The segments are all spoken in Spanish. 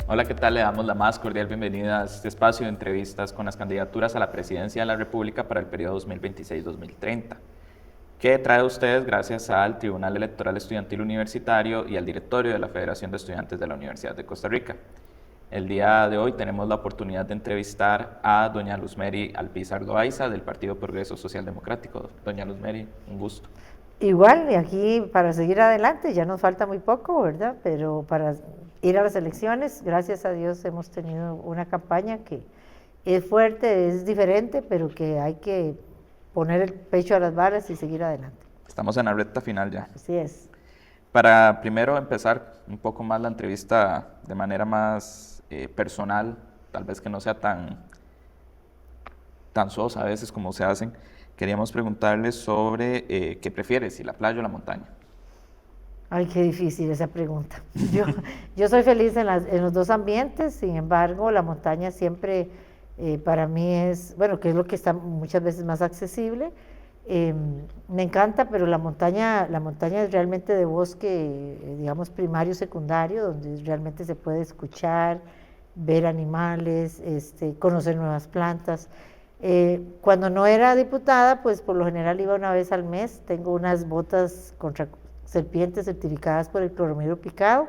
Hola, ¿qué tal? Le damos la más cordial bienvenida a este espacio de entrevistas con las candidaturas a la presidencia de la República para el periodo 2026-2030, que trae a ustedes gracias al Tribunal Electoral Estudiantil Universitario y al Directorio de la Federación de Estudiantes de la Universidad de Costa Rica. El día de hoy tenemos la oportunidad de entrevistar a doña Luzmeri Alpizar Loaiza del Partido Progreso Social Democrático. Doña Luzmeri, un gusto. Igual, y aquí para seguir adelante, ya nos falta muy poco, ¿verdad? Pero para ir a las elecciones, gracias a Dios hemos tenido una campaña que es fuerte, es diferente, pero que hay que poner el pecho a las balas y seguir adelante. Estamos en la recta final ya. Así es. Para primero empezar un poco más la entrevista de manera más personal, tal vez que no sea tan sosa a veces como se hacen, queríamos preguntarles sobre qué prefiere, si la playa o la montaña. Ay, qué difícil esa pregunta. Yo soy feliz en los dos ambientes, sin embargo, la montaña siempre para mí es, bueno, que es lo que está muchas veces más accesible. Me encanta, pero la montaña es realmente de bosque, digamos, primario, secundario, donde realmente se puede escuchar, ver animales, conocer nuevas plantas. Cuando no era diputada, pues por lo general iba una vez al mes. Tengo unas botas contra serpientes certificadas por el cloromiro picado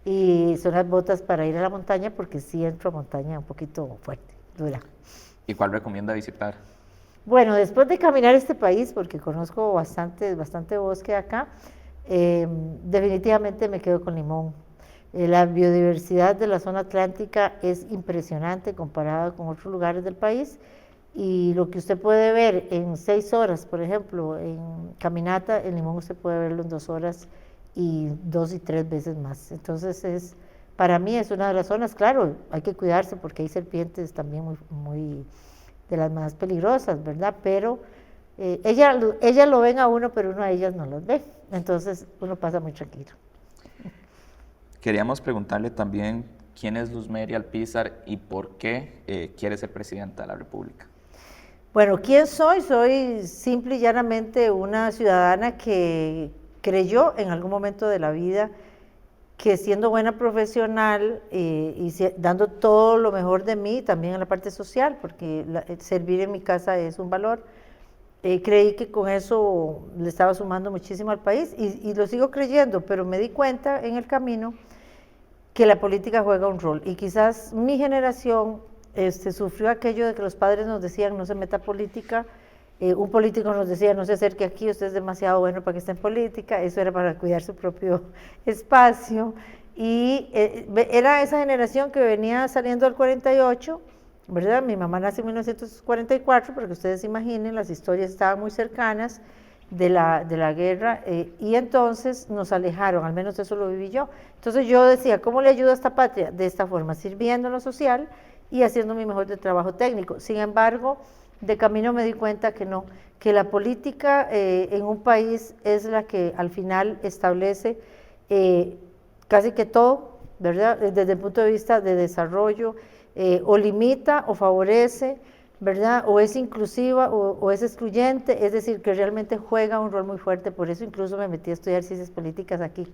y son las botas para ir a la montaña porque sí entro a montaña un poquito fuerte, dura. ¿Y cuál recomienda visitar? Bueno, después de caminar este país, porque conozco bastante bosque acá, definitivamente me quedo con Limón. La biodiversidad de la zona atlántica es impresionante comparada con otros lugares del país y lo que usted puede ver en 6 horas, por ejemplo, en caminata, en Limón usted puede verlo en 2 horas y 2 y 3 veces más. Entonces, para mí es una de las zonas, claro, hay que cuidarse porque hay serpientes también muy de las más peligrosas, ¿verdad? Pero ellas lo ven a uno, pero uno a ellas no los ve. Entonces uno pasa muy tranquilo. Queríamos preguntarle también quién es Luzmeri Alpizar y por qué quiere ser presidenta de la República. Bueno, ¿quién soy? Soy simple y llanamente una ciudadana que creyó en algún momento de la vida que siendo buena profesional dando todo lo mejor de mí, también en la parte social, porque servir en mi casa es un valor, creí que con eso le estaba sumando muchísimo al país y lo sigo creyendo, pero me di cuenta en el camino que la política juega un rol y quizás mi generación sufrió aquello de que los padres nos decían no se meta a política, un político nos decía no se acerque aquí, usted es demasiado bueno para que esté en política, eso era para cuidar su propio espacio y era esa generación que venía saliendo del 48, ¿verdad? Mi mamá nace en 1944, para que ustedes imaginen, las historias estaban muy cercanas de la guerra y entonces nos alejaron, al menos eso lo viví yo. Entonces yo decía, ¿cómo le ayudo a esta patria? De esta forma, sirviendo en lo social y haciendo mi mejor de trabajo técnico. Sin embargo, de camino me di cuenta que no, que la política en un país es la que al final establece casi que todo, ¿verdad? Desde el punto de vista de desarrollo, o limita o favorece, ¿verdad? O es inclusiva o es excluyente, es decir, que realmente juega un rol muy fuerte, por eso incluso me metí a estudiar ciencias políticas aquí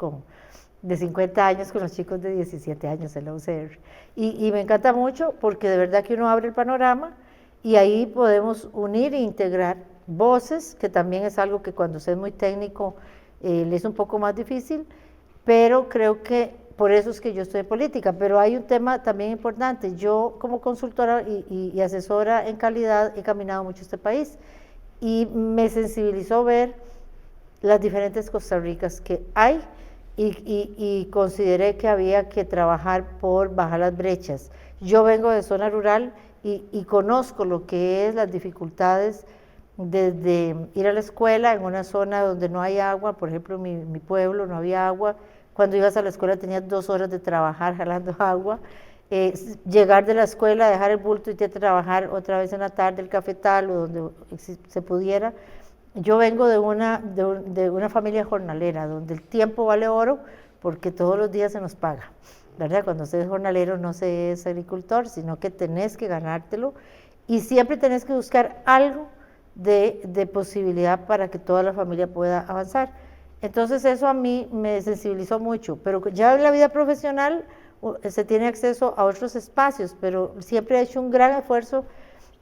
de 50 años con los chicos de 17 años en la UCR. Y me encanta mucho porque de verdad que uno abre el panorama y ahí podemos unir e integrar voces, que también es algo que cuando usted es muy técnico le es un poco más difícil, pero creo que por eso es que yo estoy en política, pero hay un tema también importante. Yo como consultora y asesora en calidad he caminado mucho este país y me sensibilizó ver las diferentes Costa Ricas que hay y consideré que había que trabajar por bajar las brechas. Yo vengo de zona rural y conozco lo que es las dificultades desde ir a la escuela en una zona donde no hay agua, por ejemplo en mi pueblo no había agua. Cuando ibas a la escuela tenías 2 horas de trabajar jalando agua, llegar de la escuela, dejar el bulto y irte a trabajar otra vez en la tarde, el cafetal o donde se pudiera. Yo vengo de una familia jornalera, donde el tiempo vale oro porque todos los días se nos paga, ¿verdad? Cuando se es jornalero no se es agricultor, sino que tenés que ganártelo y siempre tenés que buscar algo de posibilidad para que toda la familia pueda avanzar. Entonces eso a mí me sensibilizó mucho, pero ya en la vida profesional se tiene acceso a otros espacios, pero siempre ha hecho un gran esfuerzo,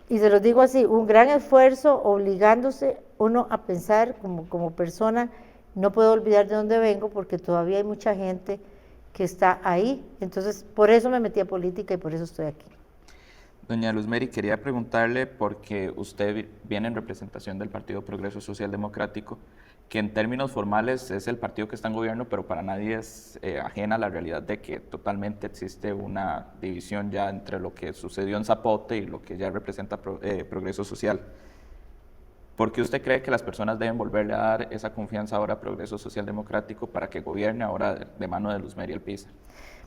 y se los digo así, un gran esfuerzo obligándose uno a pensar como persona, no puedo olvidar de dónde vengo porque todavía hay mucha gente que está ahí, entonces por eso me metí a política y por eso estoy aquí. Doña Luzmeri, quería preguntarle, porque usted viene en representación del Partido Progreso Social Democrático, que en términos formales es el partido que está en gobierno, pero para nadie es ajena a la realidad de que totalmente existe una división ya entre lo que sucedió en Zapote y lo que ya representa Progreso Social. ¿Por qué usted cree que las personas deben volverle a dar esa confianza ahora a Progreso Social Democrático para que gobierne ahora de mano de Luzmeri Alpizar?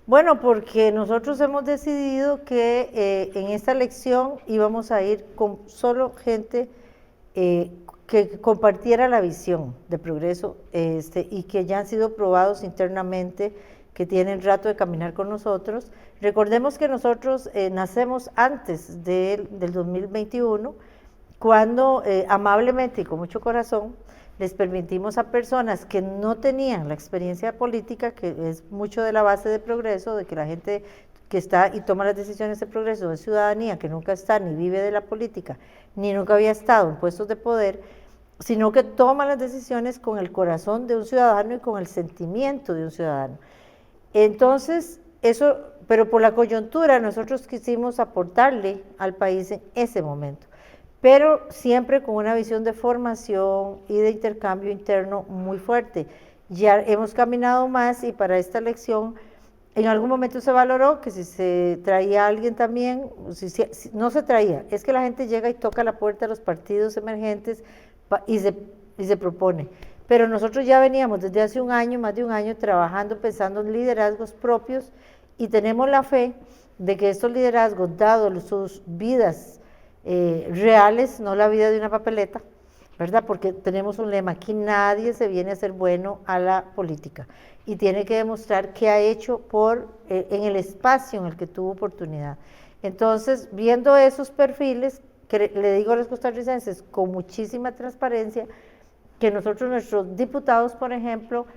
Bueno, porque nosotros hemos decidido que en esta elección íbamos a ir con solo gente que compartiera la visión de Progreso y que ya han sido probados internamente, que tienen rato de caminar con nosotros. Recordemos que nosotros nacemos antes del 2021, cuando amablemente y con mucho corazón les permitimos a personas que no tenían la experiencia política, que es mucho de la base de Progreso, de que la gente que está y toma las decisiones de Progreso es ciudadanía, que nunca está ni vive de la política, ni nunca había estado en puestos de poder, sino que toma las decisiones con el corazón de un ciudadano y con el sentimiento de un ciudadano. Entonces, eso, pero por la coyuntura nosotros quisimos aportarle al país en ese momento, pero siempre con una visión de formación y de intercambio interno muy fuerte. Ya hemos caminado más y para esta elección en algún momento se valoró que si se traía a alguien también, si no se traía, es que la gente llega y toca la puerta de los partidos emergentes y se propone. Pero nosotros ya veníamos desde hace un año, más de un año, trabajando, pensando en liderazgos propios y tenemos la fe de que estos liderazgos, dado sus vidas reales, no la vida de una papeleta, ¿verdad? Porque tenemos un lema, aquí nadie se viene a ser bueno a la política y tiene que demostrar qué ha hecho en el espacio en el que tuvo oportunidad. Entonces, viendo esos perfiles, que le digo a los costarricenses con muchísima transparencia, que nosotros, nuestros diputados, por ejemplo,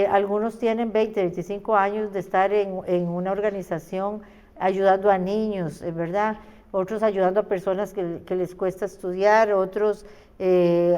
algunos tienen 20, 25 años de estar en una organización ayudando a niños, ¿verdad? Otros ayudando a personas que les cuesta estudiar, otros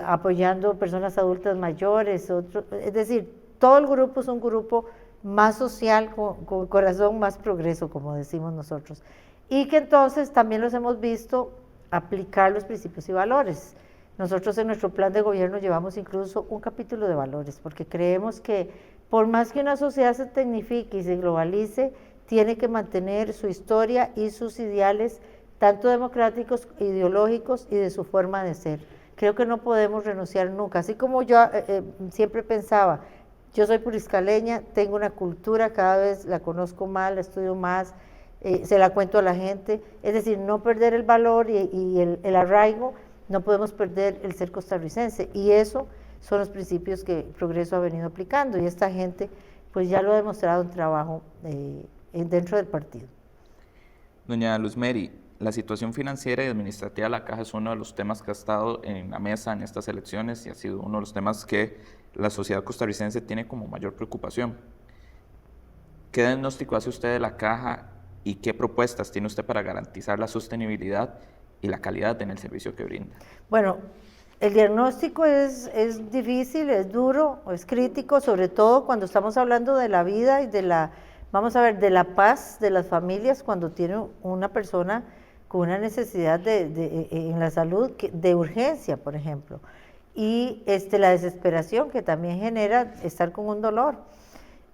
apoyando personas adultas mayores, es decir, todo el grupo es un grupo más social, con corazón más progreso, como decimos nosotros, y que entonces también los hemos visto aplicar los principios y valores. Nosotros en nuestro plan de gobierno llevamos incluso un capítulo de valores, porque creemos que por más que una sociedad se tecnifique y se globalice, tiene que mantener su historia y sus ideales, tanto democráticos, ideológicos y de su forma de ser. Creo que no podemos renunciar nunca. Así como yo siempre pensaba, yo soy puriscaleña, tengo una cultura, cada vez la conozco más, la estudio más, se la cuento a la gente. Es decir, no perder el valor y el arraigo, no podemos perder el ser costarricense. Y eso son los principios que Progreso ha venido aplicando. Y esta gente pues ya lo ha demostrado en trabajo dentro del partido. Doña Luzmeri, la situación financiera y administrativa de la Caja es uno de los temas que ha estado en la mesa en estas elecciones y ha sido uno de los temas que la sociedad costarricense tiene como mayor preocupación. ¿Qué diagnóstico hace usted de la Caja y qué propuestas tiene usted para garantizar la sostenibilidad y la calidad en el servicio que brinda? Bueno, el diagnóstico es difícil, es duro, es crítico, sobre todo cuando estamos hablando de la vida y de la paz de las familias, cuando tiene una persona con una necesidad en la salud de urgencia, por ejemplo, y la desesperación que también genera estar con un dolor.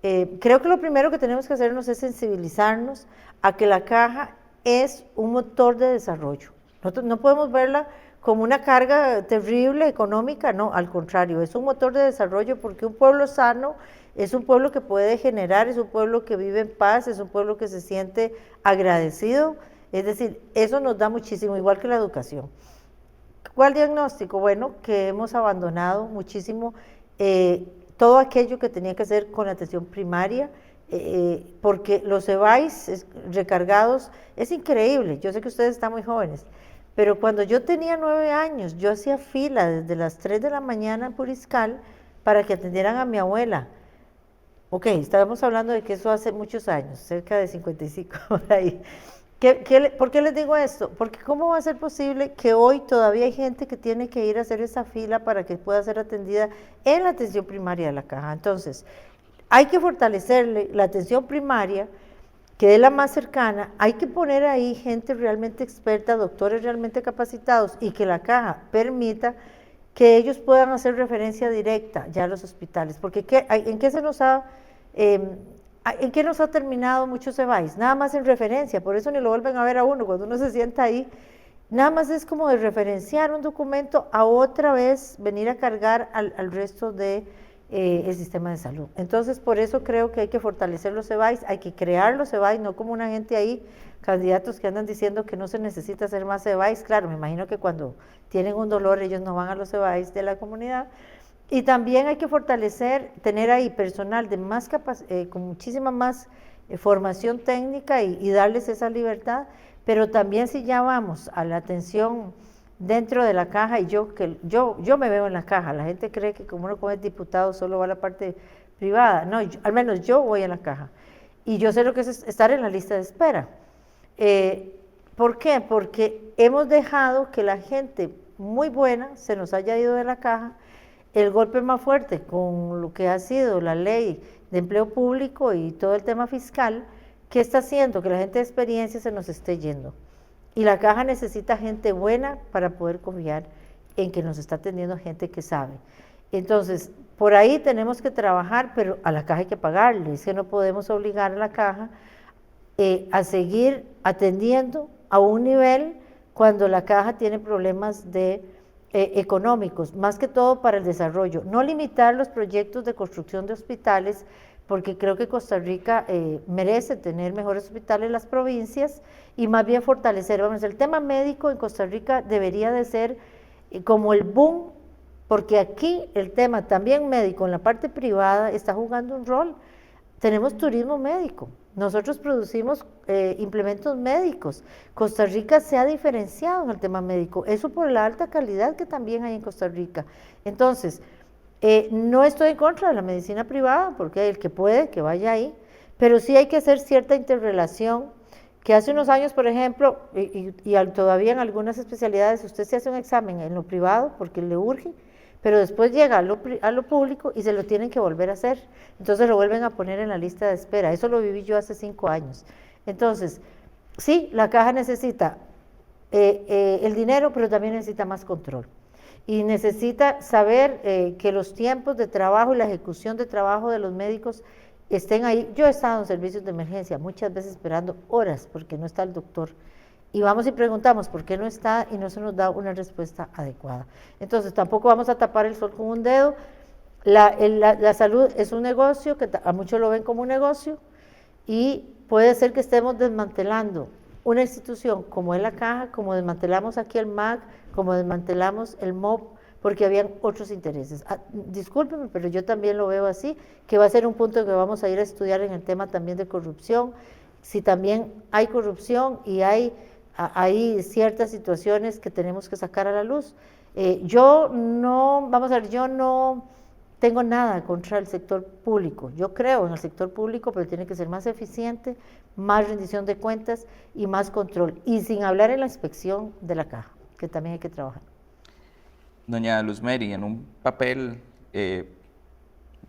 Creo que lo primero que tenemos que hacernos es sensibilizarnos a que la Caja es un motor de desarrollo. Nosotros no podemos verla como una carga terrible económica, no, al contrario, es un motor de desarrollo porque un pueblo sano es un pueblo que puede generar, es un pueblo que vive en paz, es un pueblo que se siente agradecido, es decir, eso nos da muchísimo, igual que la educación. ¿Cuál diagnóstico? Bueno, que hemos abandonado muchísimo todo aquello que tenía que hacer con atención primaria, porque los EBAIS recargados, es increíble, yo sé que ustedes están muy jóvenes, pero cuando yo tenía 9 años, yo hacía fila desde las 3 de la mañana en Puriscal para que atendieran a mi abuela. Ok, estábamos hablando de que eso hace muchos años, cerca de 55 por ahí. ¿Por qué les digo esto? Porque ¿cómo va a ser posible que hoy todavía hay gente que tiene que ir a hacer esa fila para que pueda ser atendida en la atención primaria de la caja? Entonces, hay que fortalecerle la atención primaria, que es la más cercana, hay que poner ahí gente realmente experta, doctores realmente capacitados, y que la caja permita que ellos puedan hacer referencia directa ya a los hospitales, porque ¿en qué en qué nos ha terminado muchos EVAIS? Nada más en referencia, por eso ni lo vuelven a ver a uno, cuando uno se sienta ahí, nada más es como de referenciar un documento a otra vez venir a cargar al resto de el sistema de salud. Entonces, por eso creo que hay que fortalecer los EVAIS, hay que crear los EVAIS, no como una gente ahí, candidatos que andan diciendo que no se necesita hacer más EVAIS. Claro, me imagino que cuando tienen un dolor ellos no van a los EVAIS de la comunidad. Y también hay que fortalecer, tener ahí personal de más con muchísima más formación técnica y darles esa libertad, pero también si ya vamos a la atención dentro de la caja, y yo me veo en la caja, la gente cree que como uno es diputado solo va a la parte privada, no, al menos yo voy a la caja, y yo sé lo que es estar en la lista de espera. ¿Por qué? Porque hemos dejado que la gente muy buena se nos haya ido de la caja. El golpe más fuerte con lo que ha sido la ley de empleo público y todo el tema fiscal, ¿qué está haciendo? Que la gente de experiencia se nos esté yendo. Y la caja necesita gente buena para poder confiar en que nos está atendiendo gente que sabe. Entonces, por ahí tenemos que trabajar, pero a la caja hay que pagarle. Es que no podemos obligar a la caja a seguir atendiendo a un nivel cuando la caja tiene problemas económicos, más que todo para el desarrollo. No limitar los proyectos de construcción de hospitales, porque creo que Costa Rica merece tener mejores hospitales en las provincias y más bien fortalecer. Vamos, el tema médico en Costa Rica debería de ser como el boom, porque aquí el tema también médico en la parte privada está jugando un rol. Tenemos turismo médico, nosotros producimos implementos médicos. Costa Rica se ha diferenciado en el tema médico, eso por la alta calidad que también hay en Costa Rica. Entonces, no estoy en contra de la medicina privada, porque el que puede, que vaya ahí, pero sí hay que hacer cierta interrelación, que hace unos años, por ejemplo, y todavía en algunas especialidades, usted se hace un examen en lo privado porque le urge, pero después llega a lo público y se lo tienen que volver a hacer, entonces lo vuelven a poner en la lista de espera. Eso lo viví yo hace 5 años. Entonces, sí, la caja necesita el dinero, pero también necesita más control. Y necesita saber que los tiempos de trabajo y la ejecución de trabajo de los médicos estén ahí. Yo he estado en servicios de emergencia muchas veces esperando horas porque no está el doctor. Y vamos y preguntamos por qué no está y no se nos da una respuesta adecuada. Entonces, tampoco vamos a tapar el sol con un dedo. La salud es un negocio, que a muchos lo ven como un negocio, y puede ser que estemos desmantelando una institución como es la caja, como desmantelamos aquí el MAC, como desmantelamos el MOP, porque habían otros intereses. Discúlpeme, pero yo también lo veo así, que va a ser un punto que vamos a ir a estudiar en el tema también de corrupción. Si también hay corrupción y hay ciertas situaciones que tenemos que sacar a la luz. Yo no tengo nada contra el sector público. Yo creo en el sector público, pero tiene que ser más eficiente, más rendición de cuentas y más control. Y sin hablar en la inspección de la caja, que también hay que trabajar. Doña Luz Mary, en un papel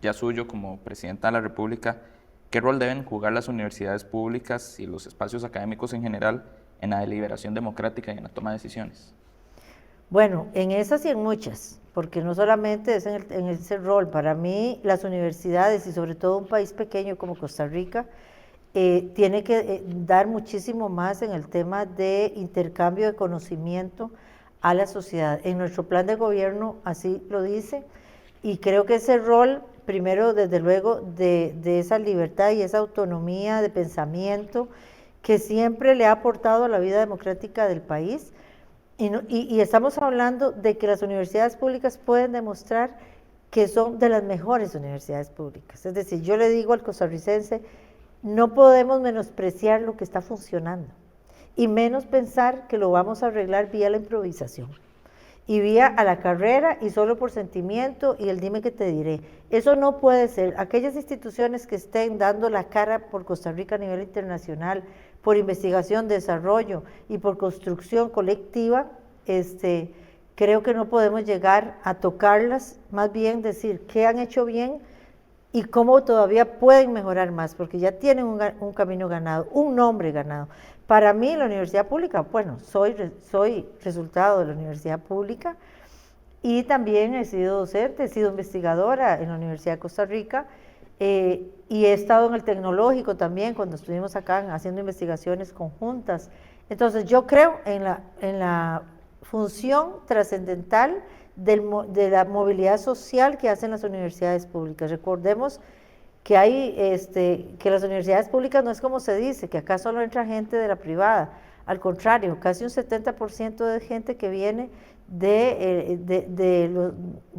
ya suyo como presidenta de la República, ¿qué rol deben jugar las universidades públicas y los espacios académicos en general en la deliberación democrática y en la toma de decisiones? Bueno, en esas y en muchas, porque no solamente es en ese rol. Para mí, las universidades y sobre todo un país pequeño como Costa Rica, tiene que dar muchísimo más en el tema de intercambio de conocimiento a la sociedad. En nuestro plan de gobierno así lo dice, y creo que ese rol, primero, desde luego, de esa libertad y esa autonomía de pensamiento que siempre le ha aportado a la vida democrática del país, y estamos hablando de que las universidades públicas pueden demostrar que son de las mejores universidades públicas. Es decir, yo le digo al costarricense, no podemos menospreciar lo que está funcionando, y menos pensar que lo vamos a arreglar vía la improvisación. y vía a la carrera y solo por sentimiento y el dime que te diré. Eso no puede ser. Aquellas instituciones que estén dando la cara por Costa Rica a nivel internacional, por investigación, desarrollo y por construcción colectiva, creo que no podemos llegar a tocarlas, más bien decir qué han hecho bien y cómo todavía pueden mejorar más, porque ya tienen un camino ganado, un nombre ganado. Para mí, la universidad pública, bueno, soy resultado de la universidad pública y también he sido docente, he sido investigadora en la Universidad de Costa Rica y he estado en el tecnológico también cuando estuvimos acá haciendo investigaciones conjuntas. Entonces, yo creo en la función trascendental de la movilidad social que hacen las universidades públicas. Recordemos que que las universidades públicas no es como se dice, que acá solo entra gente de la privada. Al contrario, casi un 70% de gente que viene de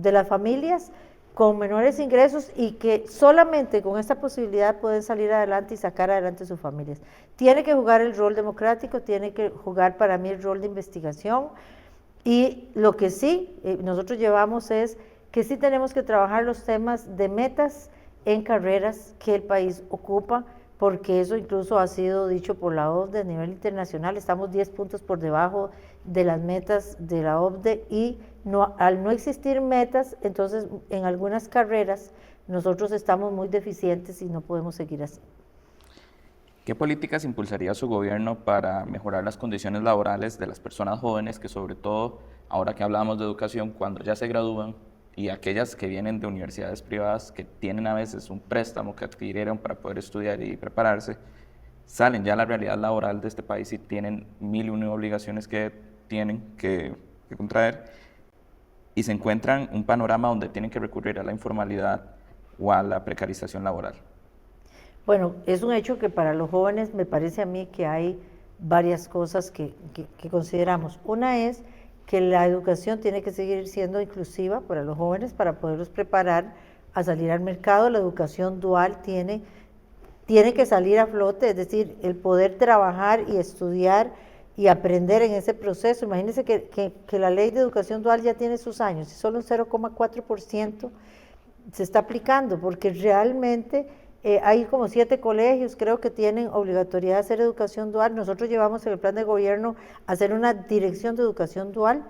las familias con menores ingresos y que solamente con esta posibilidad pueden salir adelante y sacar adelante sus familias. Tiene que jugar el rol democrático, tiene que jugar para mí el rol de investigación, y lo que sí nosotros llevamos es que sí tenemos que trabajar los temas de metas en carreras que el país ocupa, porque eso incluso ha sido dicho por la OCDE a nivel internacional. Estamos 10 puntos por debajo de las metas de la OCDE y al no existir metas, entonces en algunas carreras nosotros estamos muy deficientes y no podemos seguir así. ¿Qué políticas impulsaría su gobierno para mejorar las condiciones laborales de las personas jóvenes que, sobre todo, ahora que hablamos de educación, cuando ya se gradúan, y aquellas que vienen de universidades privadas que tienen a veces un préstamo que adquirieron para poder estudiar y prepararse, salen ya a la realidad laboral de este país y tienen 1001 obligaciones que tienen que contraer, y se encuentran un panorama donde tienen que recurrir a la informalidad o a la precarización laboral? Bueno, es un hecho que para los jóvenes me parece a mí que hay varias cosas que consideramos. Una es que la educación tiene que seguir siendo inclusiva para los jóvenes para poderlos preparar a salir al mercado. La educación dual tiene que salir a flote, es decir, el poder trabajar y estudiar y aprender en ese proceso. Imagínense que la ley de educación dual ya tiene sus años y solo un 0,4% se está aplicando, porque realmente hay como 7 colegios, creo que tienen obligatoriedad de hacer educación dual. Nosotros llevamos en el plan de gobierno a hacer una dirección de educación dual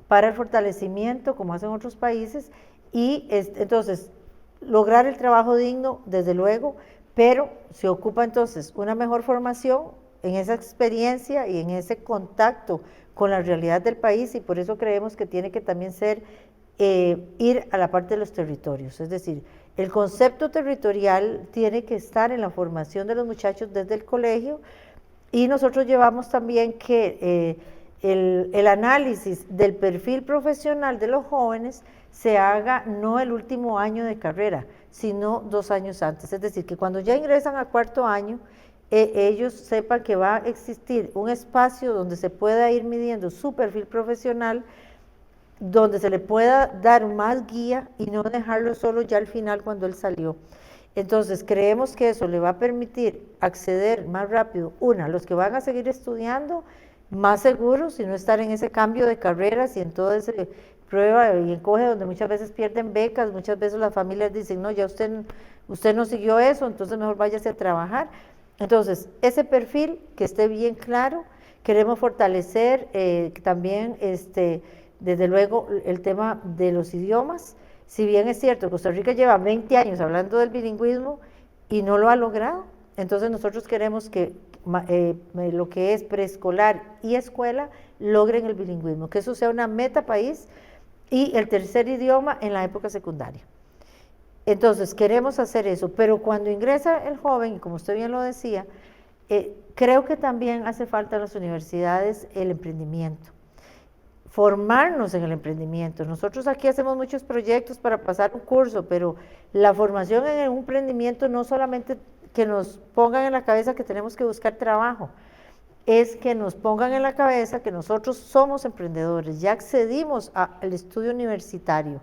para el fortalecimiento, como hacen otros países, y entonces lograr el trabajo digno, desde luego, pero se ocupa entonces una mejor formación en esa experiencia y en ese contacto con la realidad del país, y por eso creemos que tiene que también ser ir a la parte de los territorios, es decir, el concepto territorial tiene que estar en la formación de los muchachos desde el colegio, y nosotros llevamos también que el análisis del perfil profesional de los jóvenes se haga no el último año de carrera, sino 2 años antes, es decir, que cuando ya ingresan a 4º año, ellos sepan que va a existir un espacio donde se pueda ir midiendo su perfil profesional, donde se le pueda dar más guía y no dejarlo solo ya al final cuando él salió. Entonces creemos que eso le va a permitir acceder más rápido, a los que van a seguir estudiando, más seguros y no estar en ese cambio de carreras y en todo ese prueba y encoge donde muchas veces pierden becas, muchas veces las familias dicen, no, ya usted no siguió eso, entonces mejor váyase a trabajar. Entonces, ese perfil que esté bien claro, queremos fortalecer también desde luego el tema de los idiomas. Si bien es cierto, Costa Rica lleva 20 años hablando del bilingüismo y no lo ha logrado, entonces nosotros queremos que lo que es preescolar y escuela logren el bilingüismo, que eso sea una meta país, y el tercer idioma en la época secundaria. Entonces queremos hacer eso, pero cuando ingresa el joven, y como usted bien lo decía, creo que también hace falta en las universidades el emprendimiento, formarnos en el emprendimiento. Nosotros aquí hacemos muchos proyectos para pasar un curso, pero la formación en un emprendimiento no solamente que nos pongan en la cabeza que tenemos que buscar trabajo, es que nos pongan en la cabeza que nosotros somos emprendedores, ya accedimos al estudio universitario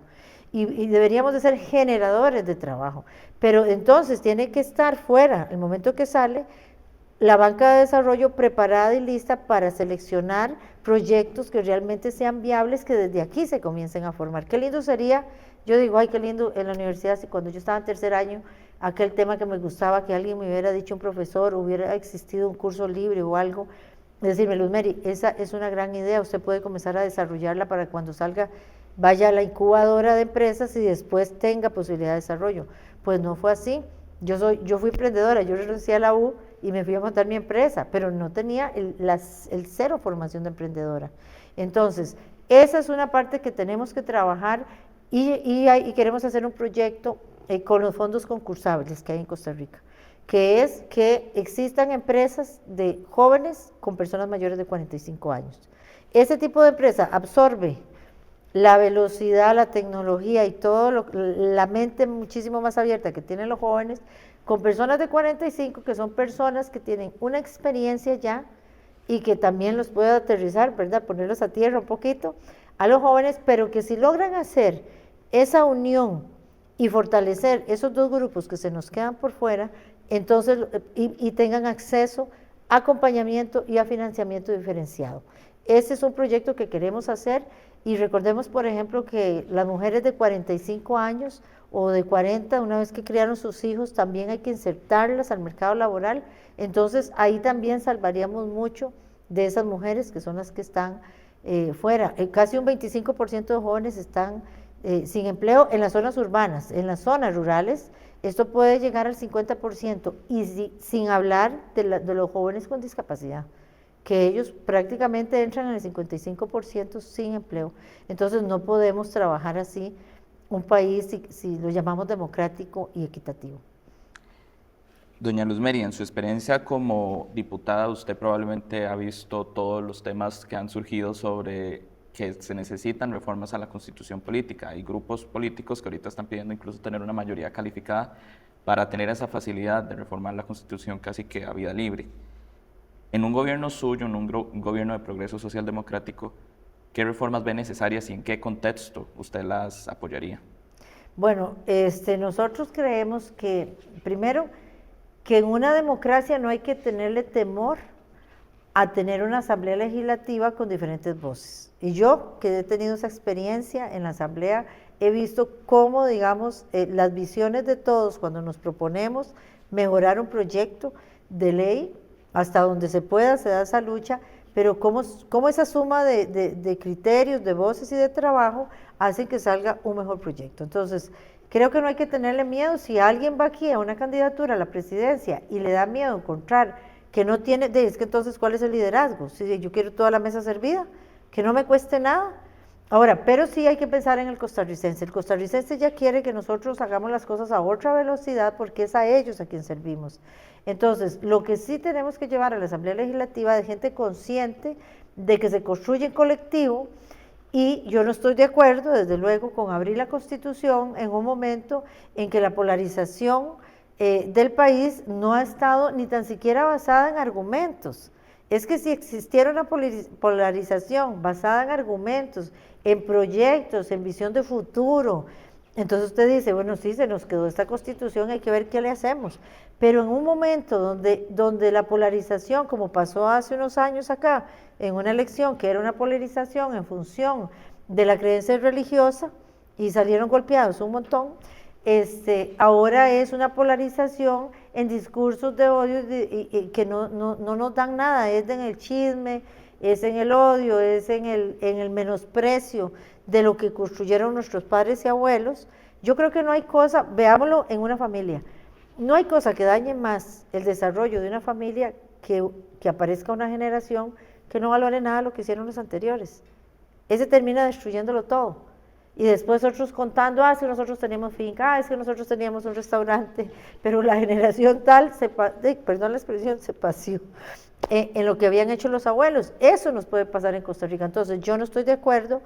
y deberíamos de ser generadores de trabajo, pero entonces tiene que estar fuera, el momento que sale, la banca de desarrollo preparada y lista para seleccionar proyectos que realmente sean viables, que desde aquí se comiencen a formar. Qué lindo sería, yo digo, ay, qué lindo en la universidad, si cuando yo estaba en tercer año, aquel tema que me gustaba, que alguien me hubiera dicho, un profesor, hubiera existido un curso libre o algo, decirme, Luz Mary, esa es una gran idea, usted puede comenzar a desarrollarla para cuando salga, vaya a la incubadora de empresas y después tenga posibilidad de desarrollo. Pues no fue así. Yo fui emprendedora, yo renuncié a la U y me fui a montar mi empresa, pero no tenía el cero formación de emprendedora. Entonces, esa es una parte que tenemos que trabajar y queremos hacer un proyecto con los fondos concursables que hay en Costa Rica, que es que existan empresas de jóvenes con personas mayores de 45 años. Ese tipo de empresa absorbe la velocidad, la tecnología y todo la mente muchísimo más abierta que tienen los jóvenes, con personas de 45 que son personas que tienen una experiencia ya y que también los puede aterrizar, ¿verdad? Ponerlos a tierra un poquito a los jóvenes, pero que si logran hacer esa unión y fortalecer esos dos grupos que se nos quedan por fuera, entonces, y tengan acceso a acompañamiento y a financiamiento diferenciado. Ese es un proyecto que queremos hacer. Y recordemos, por ejemplo, que las mujeres de 45 años o de 40, una vez que criaron sus hijos, también hay que insertarlas al mercado laboral. Entonces, ahí también salvaríamos mucho de esas mujeres que son las que están fuera. Casi un 25% de jóvenes están sin empleo en las zonas urbanas. En las zonas rurales, esto puede llegar al 50%, y sin hablar de los jóvenes con discapacidad, que ellos prácticamente entran en el 55% sin empleo. Entonces no podemos trabajar así un país si lo llamamos democrático y equitativo. Doña Luz Mary, en su experiencia como diputada, usted probablemente ha visto todos los temas que han surgido sobre que se necesitan reformas a la Constitución política. Hay grupos políticos que ahorita están pidiendo incluso tener una mayoría calificada para tener esa facilidad de reformar la Constitución casi que a vida libre. En un gobierno suyo, en un gobierno de progreso social democrático, ¿qué reformas ve necesarias y en qué contexto usted las apoyaría? Bueno, nosotros creemos que, primero, que en una democracia no hay que tenerle temor a tener una asamblea legislativa con diferentes voces. Y yo, que he tenido esa experiencia en la asamblea, he visto cómo, digamos, las visiones de todos, cuando nos proponemos mejorar un proyecto de ley, hasta donde se pueda, se da esa lucha, pero cómo esa suma de criterios, de voces y de trabajo hacen que salga un mejor proyecto. Entonces, creo que no hay que tenerle miedo. Si alguien va aquí a una candidatura a la presidencia y le da miedo encontrar que no tiene, es que entonces, ¿cuál es el liderazgo? Si yo quiero toda la mesa servida, que no me cueste nada. Ahora, pero sí hay que pensar en el costarricense. El costarricense ya quiere que nosotros hagamos las cosas a otra velocidad porque es a ellos a quien servimos. Entonces, lo que sí tenemos que llevar a la Asamblea Legislativa de gente consciente de que se construye en colectivo, y yo no estoy de acuerdo, desde luego, con abrir la Constitución en un momento en que la polarización del país no ha estado ni tan siquiera basada en argumentos. Es que si existiera una polarización basada en argumentos, en proyectos, en visión de futuro, entonces usted dice, bueno, sí, se nos quedó esta Constitución, hay que ver qué le hacemos. Pero en un momento donde la polarización, como pasó hace unos años acá, en una elección que era una polarización en función de la creencia religiosa, y salieron golpeados un montón, ahora es una polarización en discursos de odio que no nos dan nada, es en el chisme, es en el odio, es en el menosprecio de lo que construyeron nuestros padres y abuelos. Yo creo que no hay cosa, veámoslo en una familia, no hay cosa que dañe más el desarrollo de una familia que aparezca una generación que no valore nada lo que hicieron los anteriores. Ese termina destruyéndolo todo. Y después otros contando, es que nosotros teníamos finca, es que nosotros teníamos un restaurante, pero la generación tal, perdón la expresión, se paseó en lo que habían hecho los abuelos. Eso nos puede pasar en Costa Rica. Entonces, yo no estoy de acuerdo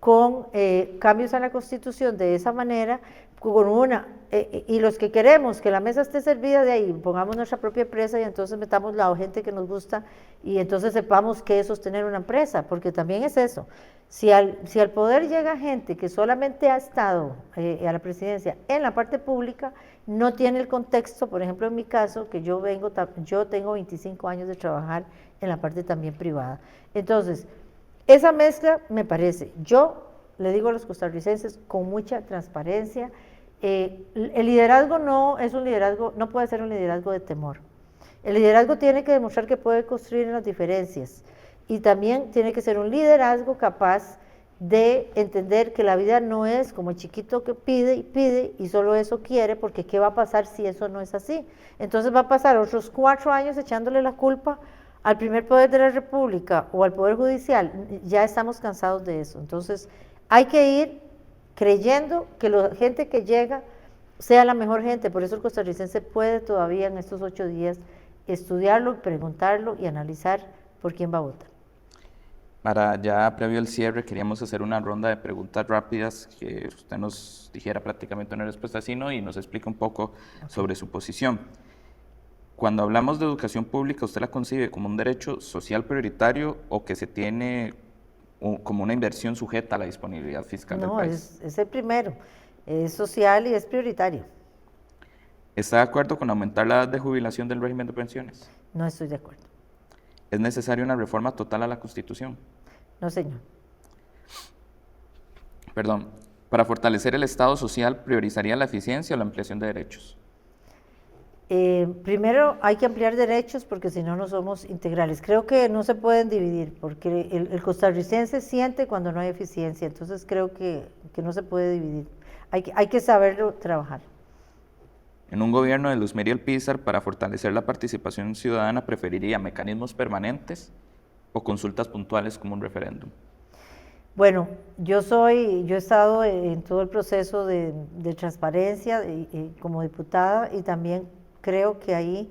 con cambios a la Constitución de esa manera, y los que queremos que la mesa esté servida, de ahí pongamos nuestra propia empresa y entonces metamos la gente que nos gusta y entonces sepamos qué es sostener una empresa, porque también es eso. Si al poder llega gente que solamente ha estado a la presidencia en la parte pública, no tiene el contexto, por ejemplo, en mi caso, que yo tengo 25 años de trabajar en la parte también privada. Entonces, esa mezcla me parece, yo le digo a los costarricenses con mucha transparencia, el liderazgo no es un liderazgo, no puede ser un liderazgo de temor. El liderazgo tiene que demostrar que puede construir en las diferencias y también tiene que ser un liderazgo capaz de entender que la vida no es como el chiquito que pide y solo eso quiere, porque ¿qué va a pasar si eso no es así? Entonces va a pasar otros 4 años echándole la culpa al primer poder de la República o al Poder Judicial. Ya estamos cansados de eso. Entonces hay que ir creyendo que la gente que llega sea la mejor gente. Por eso el costarricense puede todavía en estos 8 días estudiarlo, preguntarlo y analizar por quién va a votar. Para ya previo al cierre, queríamos hacer una ronda de preguntas rápidas, que usted nos dijera prácticamente una respuesta sí, no, y nos explique un poco sobre su posición. Cuando hablamos de educación pública, ¿usted la concibe como un derecho social prioritario o que se tiene como una inversión sujeta a la disponibilidad fiscal del país? No, es el primero, es social y es prioritario. ¿Está de acuerdo con aumentar la edad de jubilación del régimen de pensiones? No estoy de acuerdo. ¿Es necesaria una reforma total a la Constitución? No, señor. Perdón, para fortalecer el Estado social, ¿priorizaría la eficiencia o la ampliación de derechos? Primero hay que ampliar derechos porque si no, no somos integrales. Creo que no se pueden dividir porque el costarricense siente cuando no hay eficiencia, entonces creo que no se puede dividir. Hay que saberlo trabajar. En un gobierno de Luz Meriel Pizar, para fortalecer la participación ciudadana, ¿preferiría mecanismos permanentes o consultas puntuales como un referéndum? Bueno, yo he estado en todo el proceso de transparencia como diputada y también creo que ahí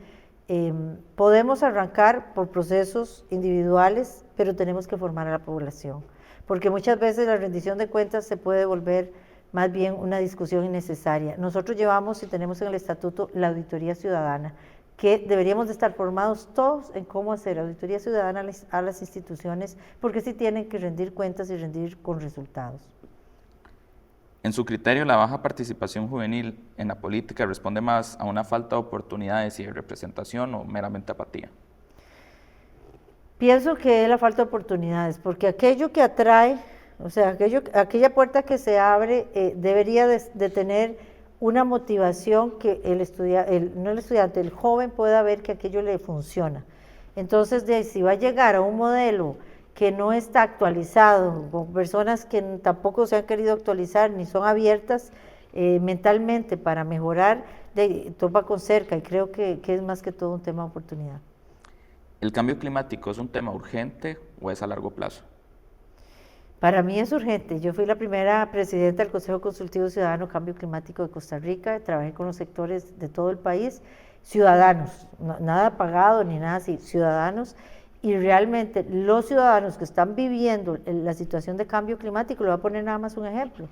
podemos arrancar por procesos individuales, pero tenemos que formar a la población, porque muchas veces la rendición de cuentas se puede volver más bien una discusión innecesaria. Nosotros llevamos y tenemos en el estatuto la auditoría ciudadana, que deberíamos de estar formados todos en cómo hacer auditoría ciudadana a las instituciones, porque sí tienen que rendir cuentas y rendir con resultados. En su criterio, ¿la baja participación juvenil en la política responde más a una falta de oportunidades y de representación o meramente apatía? Pienso que es la falta de oportunidades, porque aquello que atrae, o sea, aquella puerta que se abre debería de tener una motivación que el joven pueda ver que aquello le funciona. Entonces, si va a llegar a un modelo que no está actualizado, con personas que tampoco se han querido actualizar ni son abiertas mentalmente para mejorar, topa con cerca y creo que es más que todo un tema de oportunidad. ¿El cambio climático es un tema urgente o es a largo plazo? Para mí es urgente. Yo fui la primera presidenta del Consejo Consultivo Ciudadano Cambio Climático de Costa Rica, trabajé con los sectores de todo el país, ciudadanos, nada pagado ni nada así, ciudadanos, y realmente los ciudadanos que están viviendo la situación de cambio climático, le voy a poner nada más un ejemplo.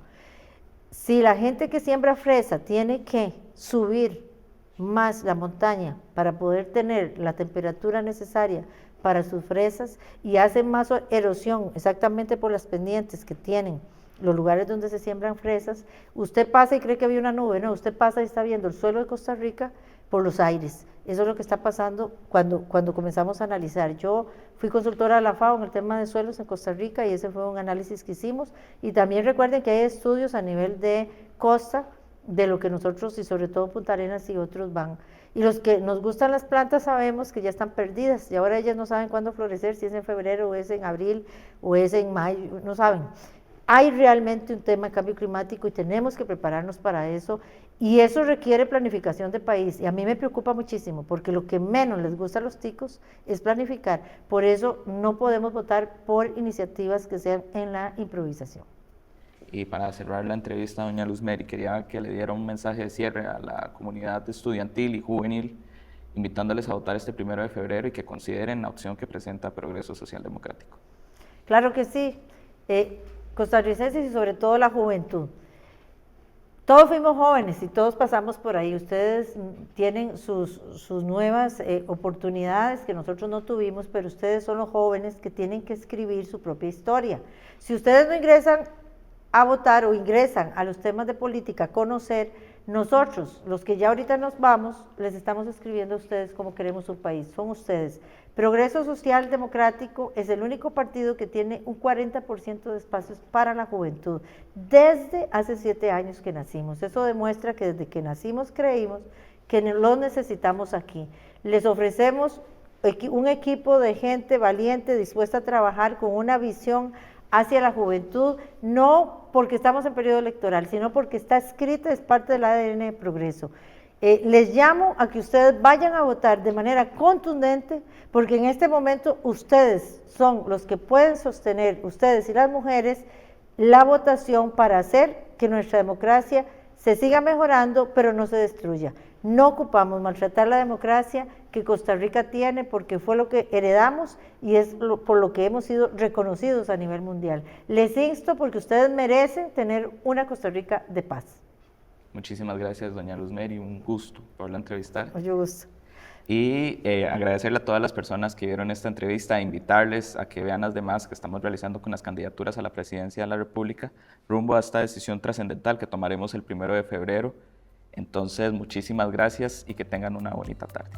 Si la gente que siembra fresa tiene que subir más la montaña para poder tener la temperatura necesaria para sus fresas y hacen más erosión exactamente por las pendientes que tienen los lugares donde se siembran fresas, usted pasa y cree que había una nube, no, usted pasa y está viendo el suelo de Costa Rica por los aires. Eso es lo que está pasando cuando comenzamos a analizar. Yo fui consultora de la FAO en el tema de suelos en Costa Rica y ese fue un análisis que hicimos. Y también recuerden que hay estudios a nivel de costa de lo que nosotros y sobre todo Punta Arenas y otros van. Y los que nos gustan las plantas sabemos que ya están perdidas y ahora ellas no saben cuándo florecer, si es en febrero o es en abril o es en mayo, no saben. Hay realmente un tema de cambio climático y tenemos que prepararnos para eso y eso requiere planificación de país y a mí me preocupa muchísimo porque lo que menos les gusta a los ticos es planificar, por eso no podemos votar por iniciativas que sean en la improvisación. Y para cerrar la entrevista, doña Luz Meri, quería que le diera un mensaje de cierre a la comunidad estudiantil y juvenil, invitándoles a votar este 1 de febrero y que consideren la opción que presenta Progreso Social Democrático. Claro que sí, costarricenses y sobre todo la juventud. Todos fuimos jóvenes y todos pasamos por ahí. Ustedes tienen sus nuevas oportunidades que nosotros no tuvimos, pero ustedes son los jóvenes que tienen que escribir su propia historia. Si ustedes no ingresan a votar o ingresan a los temas de política a conocer, Nosotros, los que ya ahorita nos vamos, les estamos escribiendo a ustedes cómo queremos un país, son ustedes. Progreso Social Democrático es el único partido que tiene un 40% de espacios para la juventud, desde hace 7 años que nacimos. Eso demuestra que desde que nacimos creímos que los necesitamos aquí. Les ofrecemos un equipo de gente valiente, dispuesta a trabajar con una visión hacia la juventud, no porque estamos en periodo electoral, sino porque está escrita, es parte del ADN de Progreso. Les llamo a que ustedes vayan a votar de manera contundente, porque en este momento ustedes son los que pueden sostener, ustedes y las mujeres, la votación para hacer que nuestra democracia se siga mejorando, pero no se destruya. No ocupamos maltratar la democracia que Costa Rica tiene, porque fue lo que heredamos y es por lo que hemos sido reconocidos a nivel mundial. Les insto porque ustedes merecen tener una Costa Rica de paz. Muchísimas gracias, doña Luz Meri, un gusto poderla entrevistar. Mucho gusto. Y agradecerle a todas las personas que vieron esta entrevista, invitarles a que vean las demás que estamos realizando con las candidaturas a la presidencia de la República, rumbo a esta decisión trascendental que tomaremos el 1 de febrero. Entonces, muchísimas gracias y que tengan una bonita tarde.